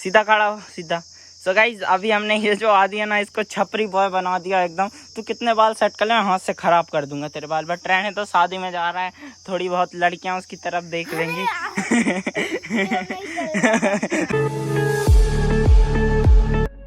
सीधा खड़ा हो, सीधा। सो गाइज अभी हमने ये जो आदि है ना, इसको छपरी बॉय बना दिया एकदम। तू कितने बाल सेट कर ले, मैं हाथ से खराब कर दूंगा तेरे बाल। बट रहने तो, शादी में जा रहा है, थोड़ी बहुत लड़कियां उसकी तरफ देख लेंगी।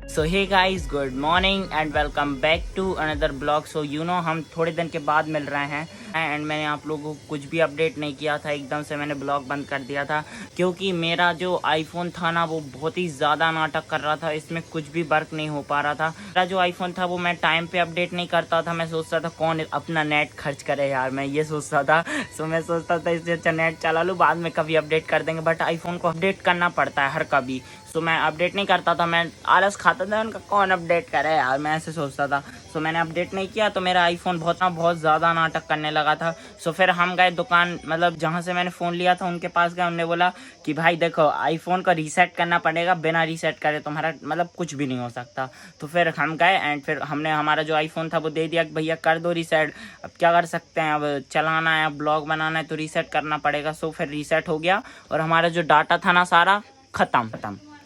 So hey guys, good morning and welcome back to another blog. So you know हम थोड़े दिन के बाद मिल रहे हैं एंड मैंने आप लोगों को कुछ भी अपडेट नहीं किया था। एकदम से मैंने ब्लॉग बंद कर दिया था क्योंकि मेरा जो आईफोन था ना, वो बहुत ही ज़्यादा नाटक कर रहा था। इसमें कुछ भी वर्क नहीं हो पा रहा था। मेरा जो आईफोन था वो मैं टाइम पे अपडेट नहीं करता था। मैं सोचता था कौन अपना नेट खर्च करे यार, मैं ये सोचता था। सो मैं सोचता था इससे अच्छा नेट चला लूँ, बाद में कभी अपडेट कर देंगे। बट आईफोन को अपडेट करना पड़ता है हर कभी। सो मैं अपडेट नहीं करता था, मैं आलस खाता था उनका, कौन अपडेट करे यार, मैं ऐसे सोचता था। सो मैंने अपडेट नहीं किया तो मेरा आईफोन बहुत ज़्यादा नाटक करने लगा था। सो फिर हम गए दुकान, मतलब जहाँ से मैंने फ़ोन लिया था उनके पास गए। उन्होंने बोला कि भाई देखो, आईफोन को रीसेट करना पड़ेगा, बिना रीसेट करे तुम्हारा मतलब कुछ भी नहीं हो सकता। तो फिर हम गए एंड फिर हमने हमारा जो आईफोन था वो दे दिया कि भैया कर दो रीसेट। अब क्या कर सकते हैं, अब चलाना है, अब ब्लॉग बनाना है तो रीसेट करना पड़ेगा। सो फिर रीसेट हो गया और हमारा जो डाटा था ना सारा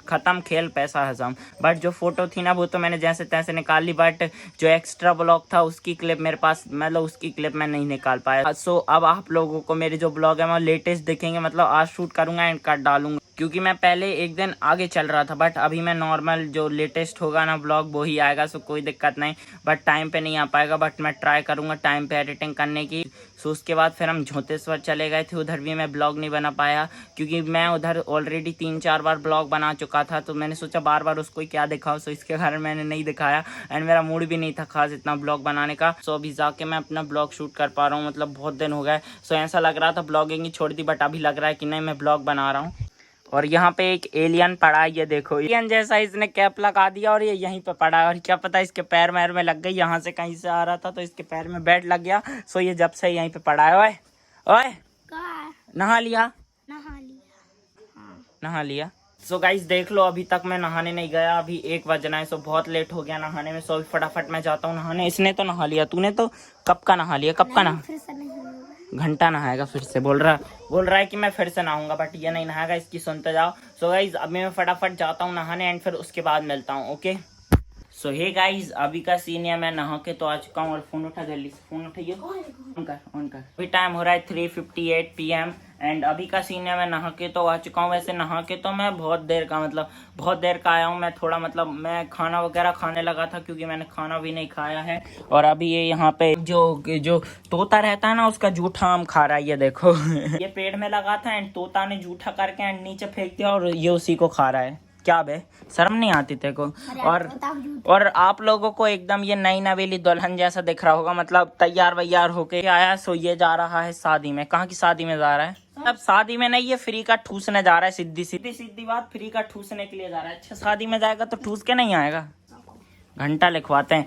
खत्म, खेल पैसा हजम। बट जो फोटो थी ना वो तो मैंने जैसे तैसे निकाल ली। बट जो एक्स्ट्रा ब्लॉग था उसकी क्लिप मेरे पास, मतलब उसकी क्लिप मैं नहीं निकाल पाया। सो अब आप लोगों को मेरे जो ब्लॉग है वो लेटेस्ट दिखेंगे, मतलब आज शूट करूंगा एंड कट डालूंगा। क्योंकि मैं पहले एक दिन आगे चल रहा था, बट अभी मैं नॉर्मल जो लेटेस्ट होगा ना ब्लॉग वो ही आएगा। सो कोई दिक्कत नहीं, बट टाइम पे नहीं आ पाएगा। बट मैं ट्राई करूंगा टाइम पे एडिटिंग करने की। सो उसके बाद फिर हम झोतेश्वर चले गए थे, उधर भी मैं ब्लॉग नहीं बना पाया क्योंकि मैं उधर ऑलरेडी 3-4 बार ब्लॉग बना चुका था। तो मैंने सोचा बार बार उसको क्या दिखाऊं, सो इसके कारण मैंने नहीं दिखाया एंड मेरा मूड भी नहीं था खास इतना ब्लॉग बनाने का। सो अभी जाके मैं अपना ब्लॉग शूट कर पा रहा हूँ, मतलब बहुत दिन हो गए। सो ऐसा लग रहा था ब्लॉगिंग ही छोड़ दी, बट अभी लग रहा है कि नहीं, मैं ब्लॉग बना रहा हूँ। और यहाँ पे एक एलियन पड़ा है, ये देखो एलियन जैसा इसने कैप लगा दिया और ये यहीं पे पड़ा है। और क्या पता इसके पैर मैर में लग गई, यहाँ से कहीं से आ रहा था तो इसके पैर में बैट लग गया। सो ये जब से यहीं पे पड़ा है। ओए ओए, नहा लिया? नहा लिया। सो गाइस देख लो, अभी तक मैं नहाने नहीं गया, अभी 1 बजना है। सो बहुत लेट हो गया नहाने में। सो फटाफट मैं जाता हूँ नहाने। इसने तो नहा लिया, तूने तो कब का नहा लिया? कब का नहा? घंटा नहाएगा फिर से, बोल रहा है कि मैं फिर से नहाऊंगा, बट ये नहीं नहाएगा, इसकी सुनते जाओ। सो गाइज अभी मैं फटाफट जाता हूँ नहाने एंड फिर उसके बाद मिलता हूँ, ओके। सो हे गाइज अभी का सीन है, मैं नहा के तो आ चुका हूँ। और फोन उठा, जल्दी से फोन उठाइए, ऑन कर। अभी टाइम हो रहा है 3:58 PM एंड अभी का सीन है, मैं नहा के तो आ चुका हूँ। वैसे नहा के तो मैं बहुत देर का आया हूँ। मैं थोड़ा मैं खाना वगैरह खाने लगा था क्योंकि मैंने खाना भी नहीं खाया है। और अभी ये यहाँ पे जो तोता रहता है ना, उसका जूठा आम खा रहा है, ये देखो। ये पेड़ में लगा था एंड तोता ने जूठा करके एंड नीचे फेंक दिया और ये उसी को खा रहा है। क्या बे, शर्म नहीं आती तेरे को? और आप लोगों को एकदम ये नई नवेली दुल्हन जैसा दिख रहा होगा, मतलब तैयार वैयार होके आया। सो ये जा रहा है शादी में। कहाँ की शादी में जा रहा है? अब शादी में नहीं, ये फ्री का ठूसने जा रहा है। सीधी बात, फ्री का ठूसने के लिए जा रहा है। अच्छा, शादी में जाएगा तो ठूस के नहीं आएगा? घंटा लिखवाते हैं।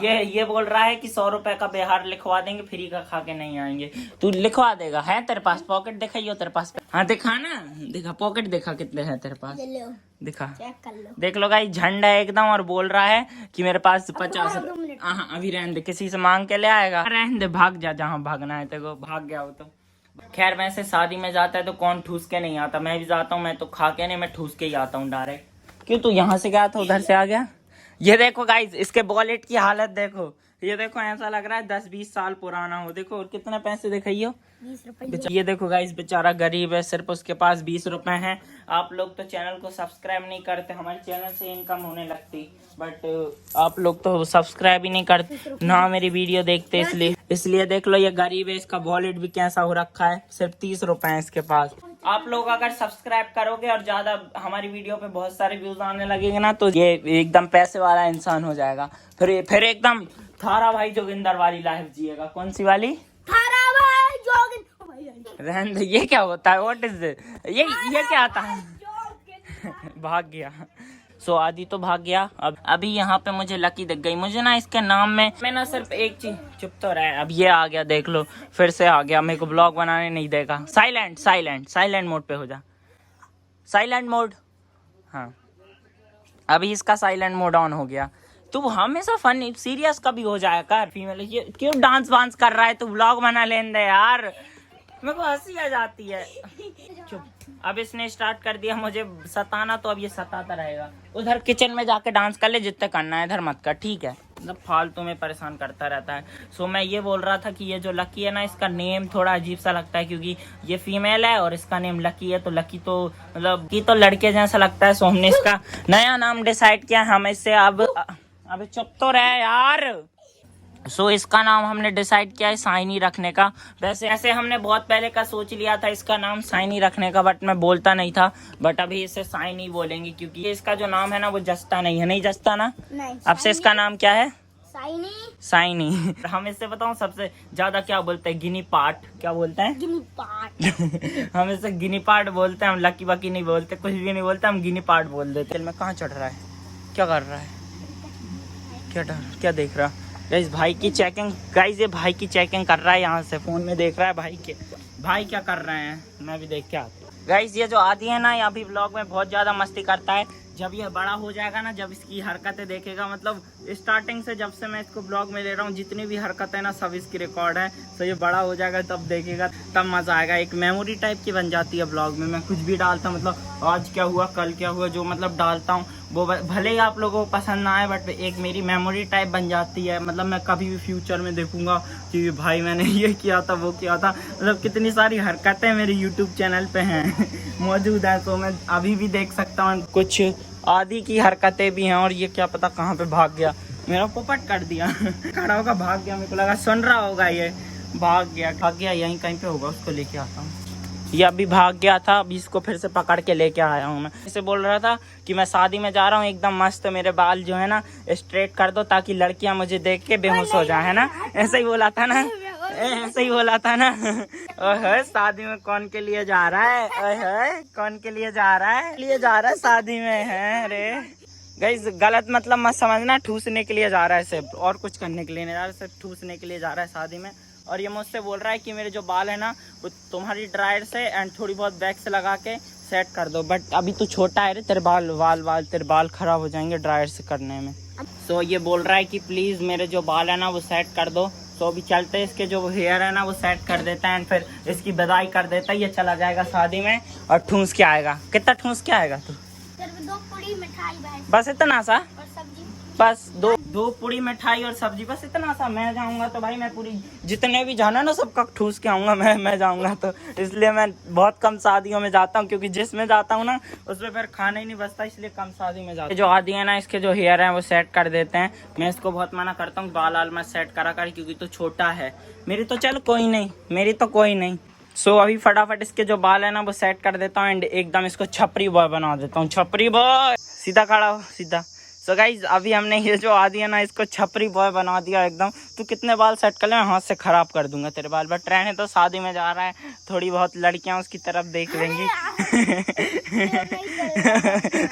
ये बोल रहा है कि 100 रुपए का बिहार लिखवा देंगे, फ्री का खा के नहीं आएंगे। तू लिखवा देगा? है तेरे पास पॉकेट? दिखाइयो तेरे पास। हाँ दिखा ना, दिखा पॉकेट, दिखा कितने हैं तेरे पास, दिखा, देख लो गाइस। झंडा है एकदम और बोल रहा है कि मेरे पास 50। हाँ अभी रहने दे, किसी से मांग के ले आएगा? रहने दे, भाग जा, जहाँ भागना है तेरे को, भाग गया हो तो। खैर वैसे शादी में जाता है तो कौन ठूस के नहीं आता, मैं भी जाता हूँ। मैं तो खा के नहीं, मैं ठूस के ही आता हूँ डायरेक्ट। क्यों, तू यहाँ से गया था उधर से आ गया? ये देखो गाइस, इसके वॉलेट की हालत देखो, ये देखो, ऐसा लग रहा है 10-20 साल पुराना हो। देखो और कितने पैसे दिखाइयो, 20 रुपए। ये देखो गाइस, बेचारा गरीब है, सिर्फ उसके पास 20 रुपए हैं। आप लोग तो चैनल को सब्सक्राइब नहीं करते, हमारे चैनल से इनकम होने लगती, बट आप लोग तो सब्सक्राइब ही नहीं करते ना, मेरी वीडियो देखते, इसलिए देख लो ये गरीब है, इसका वॉलेट भी कैसा हो रखा है, सिर्फ 30 रुपए है इसके पास। आप लोग अगर सब्सक्राइब करोगे और ज्यादा हमारी वीडियो पे बहुत सारे व्यूज आने लगेंगे ना, तो ये एकदम पैसे वाला इंसान हो जाएगा। फिर एकदम थारा भाई जोगिंदर वाली लाइफ जिएगा। कौन सी वाली? थारा भाई जोगिंदर। रहने दे, ये क्या होता है? व्हाट इज ये क्या आता है? भाग गया। सो आदि तो भाग गया। अब अभी यहाँ पे मुझे लकी दिख गई। मुझे ना इसके नाम में मैं ना सिर्फ एक चीज, चुप तो रहा है। अब ये आ गया, देख लो, फिर से आ गया, मेरे को ब्लॉग बनाने नहीं देगा। साइलेंट मोड पे हो जा, साइलेंट मोड। हाँ अभी इसका साइलेंट मोड ऑन हो गया। तू हमेशा फन सीरियस कभी हो जाया कर। फीमेल ये क्यों डांस वांस कर रहा है? तू ब्लॉग बना लेने दे यार। मेरे को हंसी आ जाती है। चुप। अब इसने स्टार्ट कर दिया मुझे सताना, तो अब ये सताता रहेगा। उधर किचन में जाके डांस कर ले जितने करना है, इधर मत कर, ठीक है? मतलब फालतू में परेशान करता रहता है। सो मैं ये बोल रहा था कि ये जो लकी है ना, इसका नेम थोड़ा अजीब सा लगता है क्योंकि ये फीमेल है और इसका नेम लकी है। तो लकी तो मतलब की तो लड़के जैसा लगता है। सो हमने इसका नया नाम डिसाइड किया। हम इससे अब चुप तो रहे यार। सो इसका नाम हमने डिसाइड किया है साइनी रखने का। वैसे ऐसे हमने बहुत पहले का सोच लिया था इसका नाम साइनी रखने का, बट मैं बोलता नहीं था। बट अभी इसे साइनी बोलेंगे क्योंकि इसका जो नाम है ना वो जचता नहीं है। नहीं जचता ना? नहीं। अब से इसका नाम क्या है? साइनी। साइनी। हम इससे बताऊं सबसे ज्यादा क्या बोलते हैं? गिनी पाट। क्या बोलते हैं? गिनी पाट। हम इसे गिनी पाट बोलते हैं। हम लकी बकी नहीं बोलते, कुछ भी नहीं बोलते, हम गिनी पाट बोल देते। दिल में कहाँ चढ़ रहा है? क्या कर रहा है? क्या देख रहा? गाइस भाई की चेकिंग, गाइस ये भाई की चेकिंग कर रहा है, यहाँ से फोन में देख रहा है भाई क्या कर रहे हैं। मैं भी देख के आता हूँ। गाइस ये जो आदि है ना, ये अभी ब्लॉग में बहुत ज्यादा मस्ती करता है। जब ये बड़ा हो जाएगा ना, जब इसकी हरकतें देखेगा, मतलब स्टार्टिंग से जब से मैं इसको ब्लॉग में ले रहा हूँ, जितनी भी हरकतें ना सब इसकी रिकॉर्ड है। तो ये बड़ा हो जाएगा तब देखेगा, तब मजा आएगा। एक मेमोरी टाइप की बन जाती है ब्लॉग में। मैं कुछ भी डालता हूँ, मतलब आज क्या हुआ, कल क्या हुआ, जो मतलब डालता हूँ वो भले ही आप लोगों को पसंद ना आए, बट एक मेरी मेमोरी टाइप बन जाती है। मतलब मैं कभी भी फ्यूचर में देखूंगा कि भाई मैंने ये किया था, वो किया था। मतलब कितनी सारी हरकतें मेरे यूट्यूब चैनल पे हैं मौजूद है। तो मैं अभी भी देख सकता हूँ, कुछ आदि की हरकतें भी हैं। और ये क्या पता कहाँ पे भाग गया, मेरा पोपट कर दिया खड़ा होगा, भाग गया। मेरे को लगा सुन रहा होगा, ये भाग गया। यहीं कहीं पे होगा, उसको लेके आता हूँ। ये अभी भाग गया था, अभी इसको फिर से पकड़ के लेके आया हूँ मैं। इसे बोल रहा था कि मैं शादी में जा रहा हूँ, एकदम मस्त मेरे बाल जो है ना स्ट्रेट कर दो ताकि लड़कियां मुझे देख के बेहोश हो जाए, है ना? ऐसे ही बोला था ना, ऐसे ही बोला था ना। ओह शादी में कौन के लिए जा रहा है? ओह कौन के लिए जा रहा है? शादी में है। अरे गाइस गलत मतलब मत समझना, ठूसने के लिए जा रहा है सिर्फ, और कुछ करने के लिए नहीं जा रहा, सिर्फ ठूसने के लिए जा रहा है शादी में। और ये मुझसे बोल रहा है कि मेरे जो बाल है ना वो तुम्हारी ड्रायर से एंड थोड़ी बहुत वैक्स लगा के सेट कर दो। बट अभी तू छोटा है रे, तेरे बाल खराब हो जाएंगे ड्रायर से करने में। सो ये बोल रहा है कि प्लीज मेरे जो बाल है ना वो सेट कर दो। तो अभी चलते हैं, इसके जो हेयर है ना वो सेट कर देता है एंड फिर इसकी बधाई कर देता है। ये चला जाएगा शादी में और ठूस के आएगा। कितना ठूस के आएगा तू? 2 पूरी मिठाई बस इतना सा, और सब्जी बस दो पूरी मिठाई और सब्जी, बस इतना सा। मैं जाऊंगा तो भाई मैं पूरी जितने भी जाना ना सबका ठूस के आऊंगा मैं जाऊंगा तो। इसलिए मैं बहुत कम शादियों में जाता हूँ, क्योंकि जिसमें जाता हूँ ना उसमें फिर खाना ही नहीं बचता, इसलिए कम शादी में जाता हूँ। जो आदि है ना, इसके जो हेयर है वो सेट कर देते हैं। मैं इसको बहुत मना करता हूँ बाल में सेट करा कर, क्योंकि तो छोटा है। मेरी तो चल कोई नहीं। सो अभी फटाफट इसके जो बाल है ना वो सेट कर देता हूँ एंड एकदम इसको छपरी बॉय बना देता हूँ। छपरी बॉय सीधा खड़ा हो, सीधा। सो गाइज अभी हमने ये जो आदि है ना इसको छपरी बॉय बना दिया एकदम। तू कितने बाल सेट कर ले, मैं हाथ से खराब कर दूंगा तेरे बाल। बट रहने तो शादी में जा रहा है, थोड़ी बहुत लड़कियां उसकी तरफ देख लेंगी।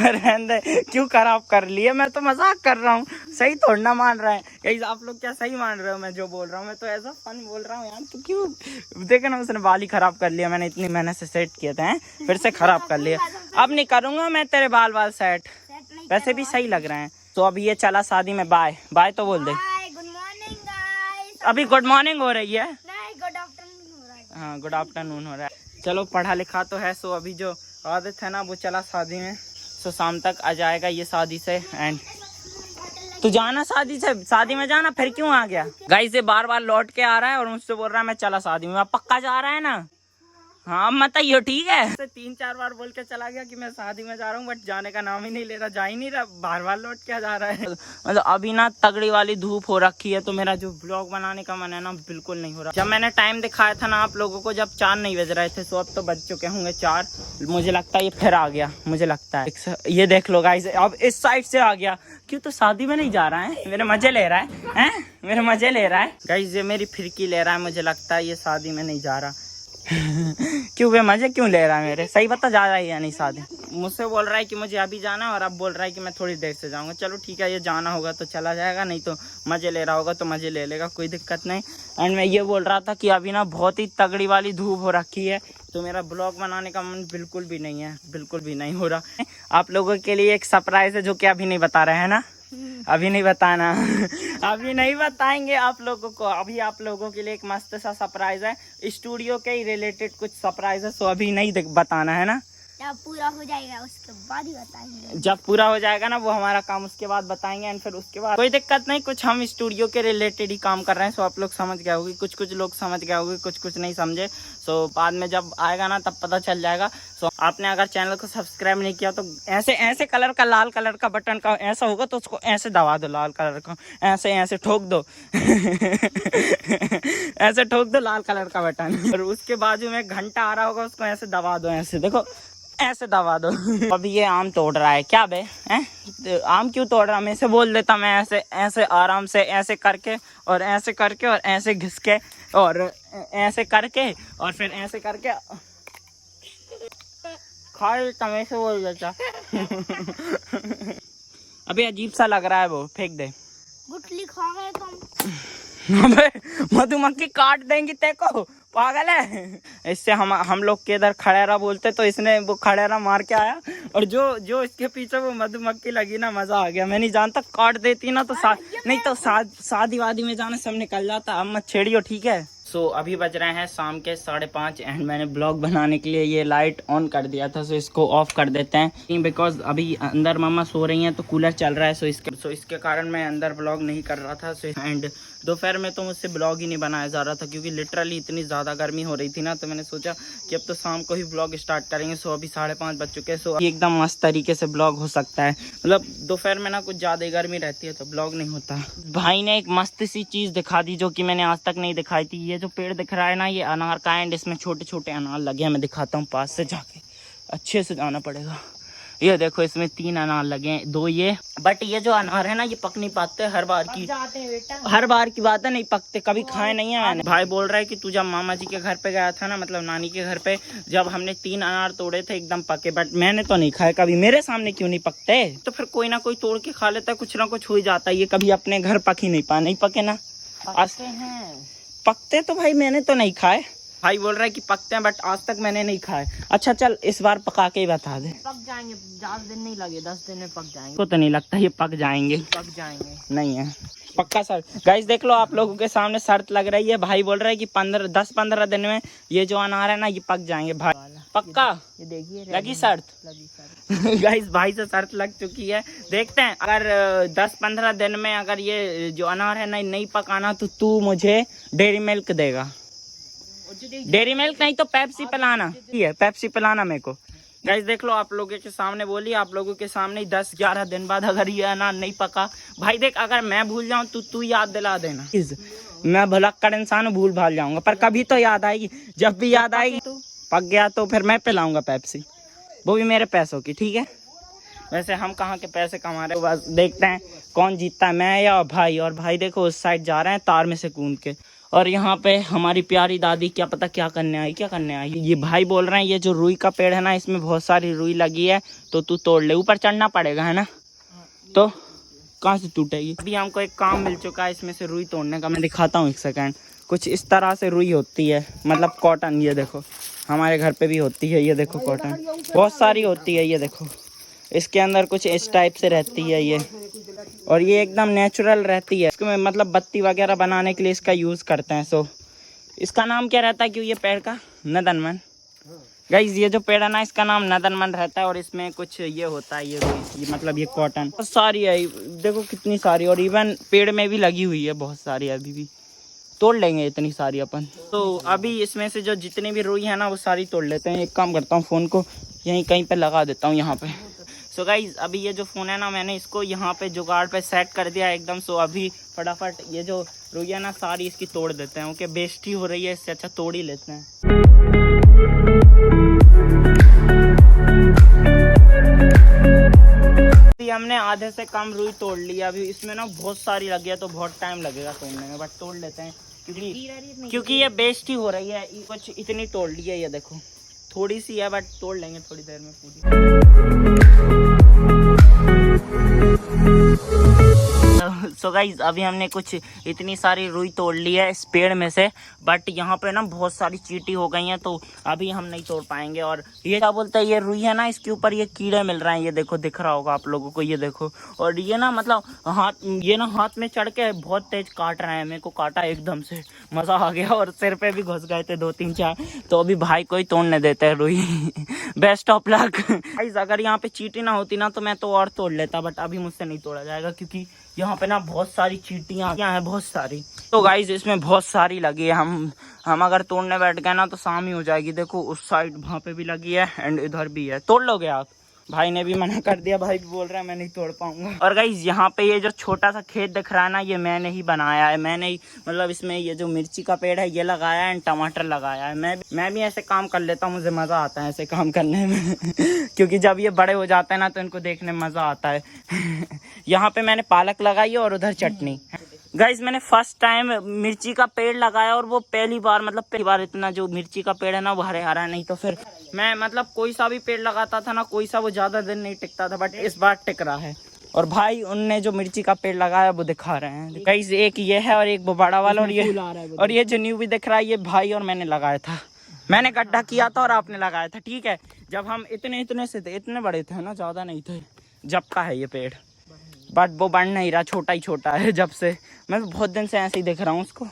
रहने दे, क्यों खराब कर लिए? मैं तो मजाक कर रहा हूँ, सही थोड़ा ना मान रहा है। गाइज आप लोग क्या सही मान रहे हो मैं जो बोल रहा हूँ? मैं तो ऐसा फन बोल रहा हूँ यार। तू क्यों देखे ना, उसने बाल ही खराब कर लिया। मैंने इतनी मेहनत से सेट किए थे, फिर से खराब कर लिया। अब नहीं करूंगा मैं तेरे बाल सेट, वैसे भी सही लग रहे हैं। तो अभी ये चला शादी में, बाय तो बोल दे। Good morning guys. अभी गुड मॉर्निंग हो रही है? नहीं, गुड आफ्टरनून हो रहा है। हाँ गुड आफ्टरनून हो रहा है। चलो पढ़ा लिखा तो है। सो अभी जो आदित्य है ना वो चला शादी में। सो शाम तक आ जाएगा ये शादी से। एंड तू जाना शादी में जाना, फिर क्यों आ गया? गाइस से बार लौट के आ रहा है और मुझसे बोल रहा है मैं चला शादी में। पक्का जा रहा है ना? हाँ मत आइयो, ठीक है? 3-4 बार बोल के चला गया कि मैं शादी में जा रहा हूँ, बट जाने का नाम ही नहीं ले रहा, जा ही नहीं रहा, बार लौट के जा रहा है। मतलब अभी ना तगड़ी वाली धूप हो रखी है, तो मेरा जो ब्लॉग बनाने का मन है ना बिल्कुल नहीं हो रहा। जब मैंने टाइम दिखाया था ना आप लोगों को, जब 4 नहीं बज रहे थे, सो अब तो बज चुके होंगे 4। मुझे लगता है ये फिर आ गया, मुझे लगता है। ये देख लो गाइस, अब इस साइड से आ गया। क्यों? तो शादी में नहीं जा रहा है, मेरे मजे ले रहा है, मेरे मजे ले रहा है। गाइस ये मेरी फिरकी ले रहा है, मुझे लगता है ये शादी में नहीं जा रहा। क्यों वे मजे क्यों ले रहा है मेरे? सही बता, जा रहा है या नहीं शादी? मुझसे बोल रहा है कि मुझे अभी जाना है और अब बोल रहा है कि मैं थोड़ी देर से जाऊंगा। चलो ठीक है, ये जाना होगा तो चला जाएगा, नहीं तो मजे ले रहा होगा तो मजे ले लेगा, कोई दिक्कत नहीं। एंड मैं ये बोल रहा था कि अभी ना बहुत ही तगड़ी वाली धूप हो रखी है, तो मेरा ब्लॉग बनाने का मन बिल्कुल भी नहीं है, बिल्कुल भी नहीं हो रहा। आप लोगों के लिए एक सरप्राइज है जो कि अभी नहीं बता रहे हैं ना, अभी नहीं बताना। अभी नहीं बताएंगे आप लोगों को। अभी आप लोगों के लिए एक मस्त सा सरप्राइज है, स्टूडियो के ही रिलेटेड कुछ सरप्राइज है, सो अभी नहीं बताना है ना। जब पूरा हो जाएगा उसके बाद ही बताएंगे। जब पूरा हो जाएगा ना वो हमारा काम, उसके बाद बताएंगे। एंड फिर उसके बाद कोई दिक्कत नहीं, कुछ हम स्टूडियो के रिलेटेड ही काम कर रहे हैं, सो आप लोग समझ गए होगी। कुछ लोग समझ गए होगी, कुछ नहीं समझे। सो बाद में जब आएगा ना तब पता चल जाएगा। सो आपने अगर चैनल को सब्सक्राइब नहीं किया तो ऐसे कलर का, लाल कलर का बटन का ऐसा होगा तो उसको ऐसे दबा दो, लाल कलर का ऐसे ठोक दो। ऐसे ठोक दो लाल कलर का बटन। और उसके बाजू में घंटा आ रहा होगा, उसको ऐसे दबा दो, ऐसे देखो, ऐसे दबा दो। अभी ये आम तोड़ रहा है क्या बे? हैं? तो आम क्यों तोड़ रहा? मैं इसे बोल देता, मैं ऐसे आराम से ऐसे करके और ऐसे करके और ऐसे घिस के और ऐसे करके और फिर ऐसे करके खा लेता, मैं इसे बोल देता। अभी अजीब सा लग रहा है वो, फेंक दे। गुठली खा गए तुम। अबे मधुमक्खी काट देंगी तेको, पागल है। इससे हम लोग के इधर खड़ेरा बोलते, तो इसने वो खड़ेरा मार के आया और जो इसके पीछे वो मधुमक्खी लगी ना, मजा आ गया। मैं नहीं जानता, काट देती ना तो नहीं तो शादी वादी में जाने सब निकल जाता। अब मत छेड़ियो, ठीक है। सो अभी बज रहे हैं शाम के 5:30 एंड मैंने ब्लॉग बनाने के लिए ये लाइट ऑन कर दिया था, सो इसको ऑफ कर देते हैं बिकॉज अभी अंदर मम्मा सो रही हैं तो कूलर चल रहा है। सो इसके कारण मैं अंदर ब्लॉग नहीं कर रहा था। सो एंड दोपहर में तो मुझसे ब्लॉग ही नहीं बनाया जा रहा था क्योंकि लिटरली इतनी ज़्यादा गर्मी हो रही थी ना, तो मैंने सोचा कि अब तो शाम को ही ब्लॉग स्टार्ट करेंगे। सो अभी 5:30 बज चुके हैं। सो एकदम मस्त तरीके से ब्लॉग हो सकता है। मतलब दोपहर में ना कुछ ज़्यादा ही गर्मी रहती है तो ब्लॉग नहीं होता। भाई ने एक मस्त सी चीज़ दिखा दी जो कि मैंने आज तक नहीं दिखाई थी। ये जो पेड़ दिख रहा है ना, ये अनार का एंड इसमें छोटे छोटे अनार लगे हैं। मैं दिखाता हूँ पास से जाके, अच्छे से जाना पड़ेगा। ये देखो, इसमें 3 अनार लगे हैं, 2 ये। बट ये जो अनार है ना, ये पक नहीं पाते। हर बार की बात है, नहीं पकते, कभी खाए नहीं है मैंने। भाई बोल रहा है कि तू जब मामा जी के घर पे गया था ना, मतलब नानी के घर पे, जब हमने 3 अनार तोड़े थे एकदम पके, बट मैंने तो नहीं खाए कभी। मेरे सामने क्यों नहीं पकते? तो फिर कोई ना कोई तोड़ के खा लेता है, कुछ ना कुछ हो ही जाता है। ये कभी अपने घर पक ही नहीं पके ना। पकते तो भाई मैंने तो नहीं खाए। भाई बोल रहा है कि पकते हैं बट आज तक मैंने नहीं खाए। अच्छा चल इस बार पका के ही बता दे। पक जाएंगे, 10 दिन नहीं लगे, 10 दिन में पक जाएंगे। को तो नहीं लगता ये पक जाएंगे। नहीं है पक्का सर। गाइस देख लो, आप लोगों के सामने शर्त लग रही है। भाई बोल रहा है कि 10-15 दिन में ये जो अनार है ना, ये पक जाएंगे। भाई पक्का? ये देखिए लगी शर्त। गाइस भाई से शर्त लग चुकी है। देखते हैं, अगर 10-15 दिन में अगर ये जो अनार है ना नहीं पकाना तो तू मुझे डेयरी मिल्क देगा। डेयरी मिल्क नहीं तो पेप्सी पिलाना। है पेप्सी पिलाना मेरे को। गाइस देख लो, आप लोगों के सामने बोली, आप लोगों के सामने 10-11 दिन बाद अगर ये अनार नहीं पका, भाई देख अगर मैं भूल जाऊं तो तू याद दिला देना। मैं भुलक्कड़ इंसान हूं, भूल भाल जाऊंगा, पर कभी तो याद आएगी। जब भी याद आएगी तो पक गया तो फिर मैं पिलाऊंगा पेप्सी, वो भी मेरे पैसों की, ठीक है। वैसे हम कहाँ के पैसे कमा रहे हैं, बस देखते हैं कौन जीतता है, मैं या भाई। और भाई देखो उस साइड जा रहे हैं तार में से कूद के, और यहाँ पे हमारी प्यारी दादी क्या पता क्या करने आई। ये भाई बोल रहे हैं ये जो रुई का पेड़ है ना, इसमें बहुत सारी रुई लगी है तो तू तोड़ ले। ऊपर चढ़ना पड़ेगा है ना, तो कहाँ से टूटेगी। अभी हमको एक काम मिल चुका है इसमें से रुई तोड़ने का। मैं दिखाता हूँ 1 सेकेंड। कुछ इस तरह से रुई होती है, मतलब कॉटन। ये देखो हमारे घर पे भी होती है, ये देखो कॉटन बहुत सारी होती है। ये देखो इसके अंदर कुछ इस टाइप से रहती है ये, और ये एकदम नेचुरल रहती है। इसको मतलब बत्ती वगैरह बनाने के लिए इसका यूज़ करते हैं। सो इसका नाम क्या रहता है, क्यों ये पेड़ का? नदनवन। गाइस ये जो पेड़ है ना, इसका नाम नदनवन रहता है, और इसमें कुछ ये होता है, ये मतलब ये कॉटन बहुत सारी है। देखो कितनी सारी, और इवन पेड़ में भी लगी हुई है बहुत सारी। अभी भी तोड़ लेंगे इतनी सारी अपन। तो अभी इसमें से जो जितनी भी रुई है ना वो सारी तोड़ लेते हैं। एक काम करता हूँ, फ़ोन को यहीं कहीं पे लगा देता हूँ, यहाँ पे। सो गाइज अभी ये जो फ़ोन है ना, मैंने इसको यहाँ पे जुगाड़ पे सेट कर दिया एकदम। सो अभी फटाफट ये जो रुई है ना सारी इसकी तोड़ देते हैं। ओके, बेइज्जती हो रही है, इससे अच्छा तोड़ ही लेते हैं। हमने आधे से कम रुई तोड़ लिया। अभी इसमें ना बहुत सारी लगी है तो बहुत टाइम लगेगा तोड़ने में, बट तोड़ लेते हैं क्योंकि ये बेइज्जती हो रही है। कुछ इतनी तोड़ ली है, ये देखो थोड़ी सी है बट तोड़ लेंगे थोड़ी देर में पूरी। सो सो गाइज अभी हमने कुछ इतनी सारी रुई तोड़ ली है इस पेड़ में से, बट यहाँ पे ना बहुत सारी चींटी हो गई हैं तो अभी हम नहीं तोड़ पाएंगे। और ये क्या बोलते हैं, ये रुई है ना, इसके ऊपर ये कीड़े मिल रहे हैं, ये देखो दिख रहा होगा आप लोगों को, ये देखो। और ये ना मतलब हाथ में चढ़ के बहुत तेज काट रहे हैं, मेरे को काटा एकदम से, मजा आ गया और सिर पे भी घुस गए थे 2-3-4। तो अभी भाई को ही तोड़ने देते हैं रुई। Best of luck guys. अगर यहाँ पे चींटी ना होती ना तो मैं तो और तोड़ लेता, बट अभी मुझसे नहीं तोड़ा जाएगा क्योंकि यहाँ पे ना बहुत सारी चींटियाँ हैं, बहुत सारी। तो गाइस इसमें बहुत सारी लगी है, हम अगर तोड़ने बैठ गए ना तो शाम ही हो जाएगी। देखो उस साइड वहाँ पे भी लगी है एंड इधर भी है, तोड़ लोगे आप? भाई ने भी मना कर दिया, भाई भी बोल रहा है मैं नहीं तोड़ पाऊंगा। और गाइस यहाँ पे ये जो छोटा सा खेत दिख रहा है ना, ये मैंने ही बनाया है, मैंने ही मतलब इसमें ये जो मिर्ची का पेड़ है ये लगाया है एंड टमाटर लगाया है। मैं भी ऐसे काम कर लेता हूँ, मुझे मज़ा आता है ऐसे काम करने में क्योंकि जब ये बड़े हो जाते हैं ना तो इनको देखने में मज़ा आता है। यहाँ पे मैंने पालक लगाई है और उधर चटनी। गाइज मैंने फर्स्ट टाइम मिर्ची का पेड़ लगाया और वो पहली बार इतना जो मिर्ची का पेड़ है ना वो हरा नहीं तो फिर मैं मतलब कोई सा भी पेड़ लगाता था ना, कोई सा वो ज़्यादा दिन नहीं टिकता था, बट इस बार टिक रहा है। और भाई उनने जो मिर्ची का पेड़ लगाया वो दिखा रहे हैं गाइज, एक ये है और एक वो बड़ा वाला, और ये जो न्यू भी दिख रहा है ये भाई और मैंने लगाया था। मैंने गड्ढा किया था और आपने लगाया था, ठीक है। जब हम इतने से थे, इतने बड़े थे ना, ज़्यादा नहीं थे। जब का है ये पेड़, बट वो बढ़ नहीं रहा, छोटा ही छोटा है जब से। मैं बहुत दिन से ऐसे ही देख रहा हूँ उसको।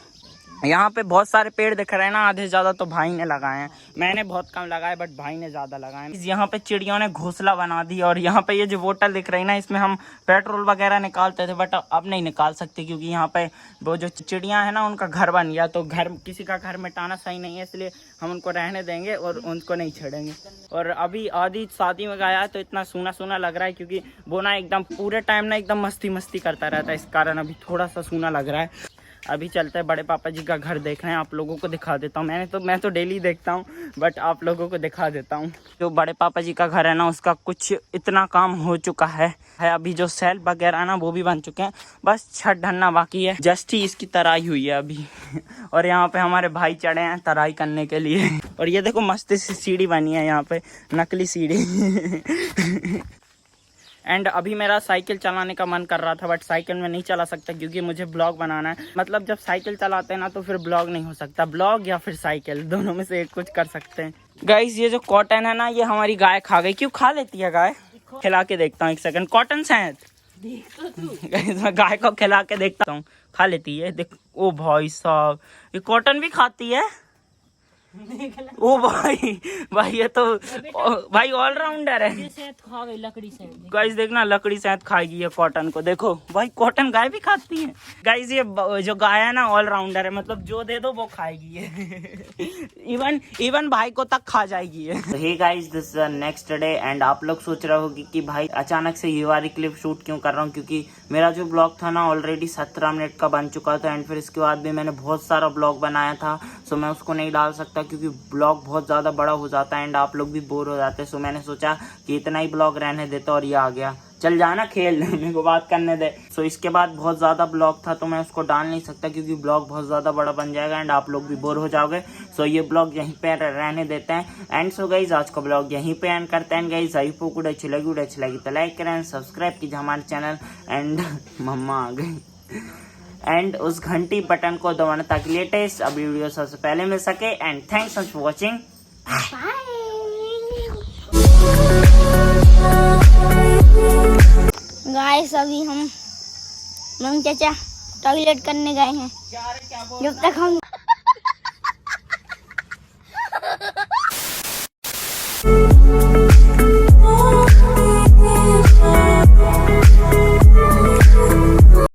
यहाँ पे बहुत सारे पेड़ दिख रहे हैं ना, आधे ज़्यादा तो भाई ने लगाए हैं, मैंने बहुत कम लगाए बट भाई ने ज़्यादा लगाए हैं। यहाँ पे चिड़ियों ने घोंसला बना दी और यहाँ पे ये जो बोतल दिख रही है ना, इसमें हम पेट्रोल वगैरह निकालते थे, बट अब नहीं निकाल सकते क्योंकि यहाँ पे वो जो चिड़ियाँ हैं ना उनका घर बन गया, तो घर किसी का घर मिटाना सही नहीं है, इसलिए हम उनको रहने देंगे और उनको नहीं छेड़ेंगे। और अभी आदि शादी में गया है तो इतना सूना सूना लग रहा है क्योंकि वो ना एकदम पूरे टाइम ना एकदम मस्ती करता रहता है, इस कारण अभी थोड़ा सा सूना लग रहा है। अभी चलते हैं बड़े पापा जी का घर देख रहे हैं, आप लोगों को दिखा देता हूँ। मैं तो डेली देखता हूँ बट आप लोगों को दिखा देता हूँ। जो बड़े पापा जी का घर है ना उसका कुछ इतना काम हो चुका है। अभी जो सेल वगैरह ना वो भी बन चुके हैं, बस छत ढलना बाकी है। जस्ट ही इसकी तराई हुई है अभी और यहाँ पे हमारे भाई चढ़े हैं तराई करने के लिए। और ये देखो मस्त सी सीढ़ी बनी है यहाँ पे, नकली सीढ़ी। एंड अभी मेरा साइकिल चलाने का मन कर रहा था बट साइकिल में नहीं चला सकता क्योंकि मुझे ब्लॉग बनाना है। मतलब जब साइकिल चलाते हैं ना तो फिर ब्लॉग नहीं हो सकता, ब्लॉग या फिर साइकिल दोनों में से एक कुछ कर सकते हैं। गाइस ये जो कॉटन है ना ये हमारी गाय खा गई। क्यों खा लेती है गाय? खिला के देखता हूँ, एक सेकंड। कॉटन शायद गाइस मैं गाय को खिला के देखता हूँ, खा लेती है। देख, ओ भाई साहब ये कॉटन भी खाती है। ओ भाई ये तो भाई ऑलराउंडर है। लकड़ी से गाइस देखना लकड़ी शायद खाएगी ये कॉटन को। देखो भाई कॉटन गाय भी खाती है। गाइस ये जो गाय है ना ऑलराउंडर है, मतलब जो दे दो वो खाएगी ये। इवन भाई को तक खा जाएगी ये। Hey guys this is next day and आप लोग सोच रहे होगी कि भाई अचानक से ये वाली क्लिप शूट क्यों कर रहा हूँ, क्योंकि मेरा जो ब्लॉग था ना ऑलरेडी 17 मिनट का बन चुका था एंड फिर इसके बाद भी मैंने बहुत सारा ब्लॉग बनाया था, सो मैं उसको नहीं डाल सकता क्योंकि ब्लॉग बहुत ज़्यादा बड़ा हो जाता है एंड आप लोग भी बोर हो जाते हैं। सो मैंने सोचा कि इतना ही ब्लॉग रहने देता और ये आ गया। चल जाना खेल, मेरे को बात करने दे। सो इसके बाद बहुत ज़्यादा ब्लॉग था तो मैं उसको डाल नहीं सकता क्योंकि ब्लॉग बहुत ज़्यादा बड़ा बन जाएगा एंड आप लोग भी बोर हो जाओगे। सो ये ब्लॉग यहीं पे रहने देते हैं एंड सो गाइज आज का ब्लॉग यहीं पे एंड करते हैं। गाइज आई होप अच्छी लगी तो लाइक करें, सब्सक्राइब कीजिए हमारे चैनल एंड मम्मा आ गई एंड उस घंटी बटन को दबाना ताकि लेटेस्ट अभी वीडियो सबसे पहले मिल सके and thanks for watching. Guys अभी हम चाचा टॉयलेट करने गए हैं, जब तक हम